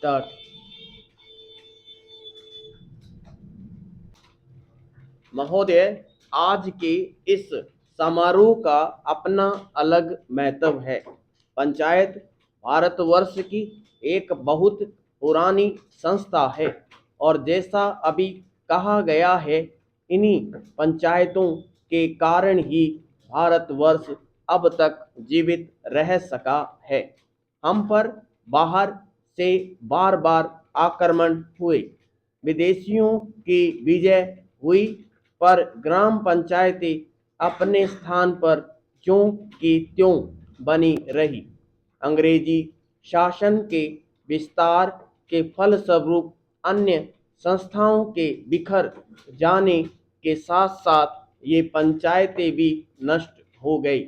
Start. महोदय, आज के इस समारोह का अपना अलग महत्व है। पंचायत भारतवर्ष की एक बहुत पुरानी संस्था है और जैसा अभी कहा गया है, इन्हीं पंचायतों के कारण ही भारतवर्ष अब तक जीवित रह सका है। हम पर बाहर से बार बार आक्रमण हुए, विदेशियों की विजय हुई, पर ग्राम पंचायतें अपने स्थान पर ज्यों की त्यों बनी रही। अंग्रेजी शासन के विस्तार के फलस्वरूप अन्य संस्थाओं के बिखर जाने के साथ साथ ये पंचायतें भी नष्ट हो गई।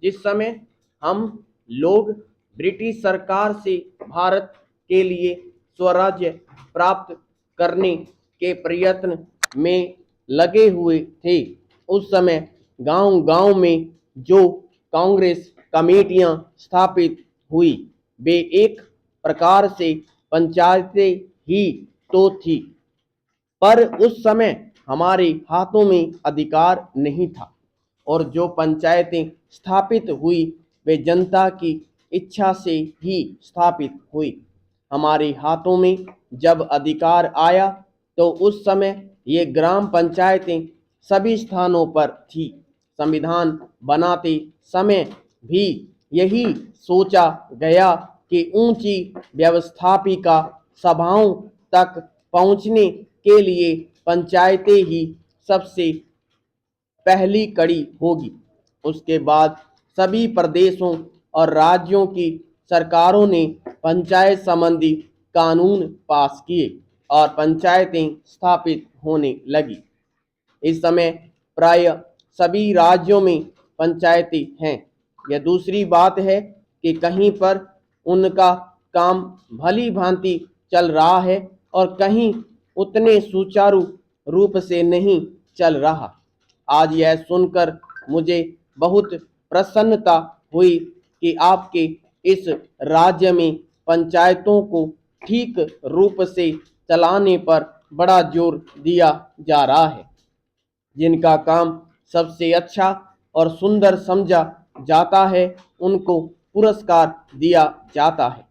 जिस समय हम लोग ब्रिटिश सरकार से भारत के लिए स्वराज्य प्राप्त करने के प्रयत्न में लगे हुए थे, उस समय गांव-गांव में जो कांग्रेस कमेटियां स्थापित हुई, वे एक प्रकार से पंचायतें ही तो थी, पर उस समय हमारे हाथों में अधिकार नहीं था और जो पंचायतें स्थापित हुई वे जनता की इच्छा से ही स्थापित हुई। हमारे हाथों में जब अधिकार आया तो उस समय ये ग्राम पंचायतें सभी स्थानों पर थी। संविधान बनाते समय भी यही सोचा गया कि ऊंची व्यवस्थापिका सभाओं तक पहुंचने के लिए पंचायतें ही सबसे पहली कड़ी होगी। उसके बाद सभी प्रदेशों और राज्यों की सरकारों ने पंचायत संबंधी कानून पास किए और पंचायतें स्थापित होने लगी। इस समय प्राय सभी राज्यों में पंचायतें हैं। यह दूसरी बात है कि कहीं पर उनका काम भली भांति चल रहा है और कहीं उतने सुचारू रूप से नहीं चल रहा। आज यह सुनकर मुझे बहुत प्रसन्नता हुई कि आपके इस राज्य में पंचायतों को ठीक रूप से चलाने पर बड़ा जोर दिया जा रहा है। जिनका काम सबसे अच्छा और सुंदर समझा जाता है, उनको पुरस्कार दिया जाता है।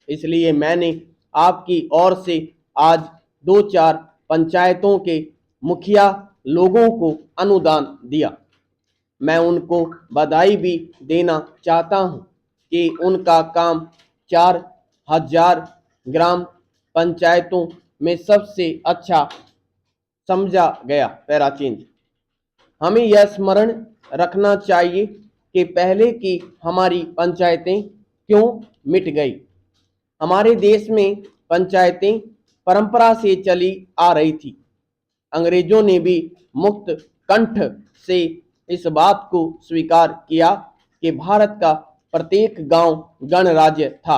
इसलिए मैंने आपकी ओर से आज 2-4 पंचायतों के मुखिया लोगों को अनुदान दिया। मैं उनको बधाई भी देना चाहता हूं कि उनका काम 4000 ग्राम पंचायतों में सबसे अच्छा समझा गया। Para change. हमें यह स्मरण रखना चाहिए कि पहले की हमारी पंचायतें क्यों मिट गई। हमारे देश में पंचायतें परंपरा से चली आ रही थी। अंग्रेजों ने भी मुक्त कंठ से इस बात को स्वीकार किया कि भारत का प्रत्येक गांव गणराज्य था,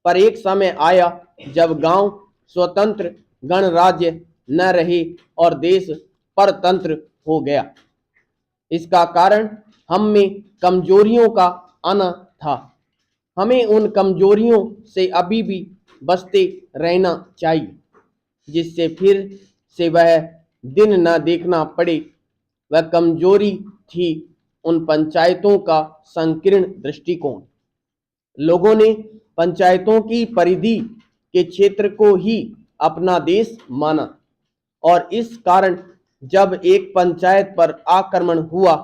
पर एक समय आया जब गांव स्वतंत्र गणराज्य न रहे और देश परतंत्र हो गया। इसका कारण हम में कमजोरियों का आना था। हमें उन कमजोरियों से अभी भी बचते रहना चाहिए, जिससे फिर से वह दिन न देखना पड़े। वह कमजोरी थी उन पंचायतों का संकीर्ण दृष्टिकोण। लोगों ने पंचायतों की परिधि के क्षेत्र को ही अपना देश माना और इस कारण जब एक पंचायत पर आक्रमण हुआ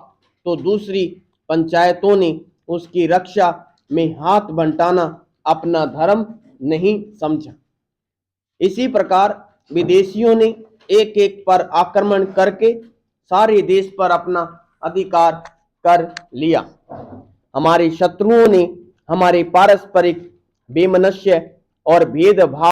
तो दूसरी पंचायतों ने उसकी रक्षा में हाथ बंटाना अपना धर्म नहीं समझा। इसी प्रकार विदेशियों ने एक एक पर आक्रमण करके सारे देश पर अपना अधिकार कर लिया। हमारे शत्रुओं ने हमारे पारस्परिक वैमनस्य और भेदभाव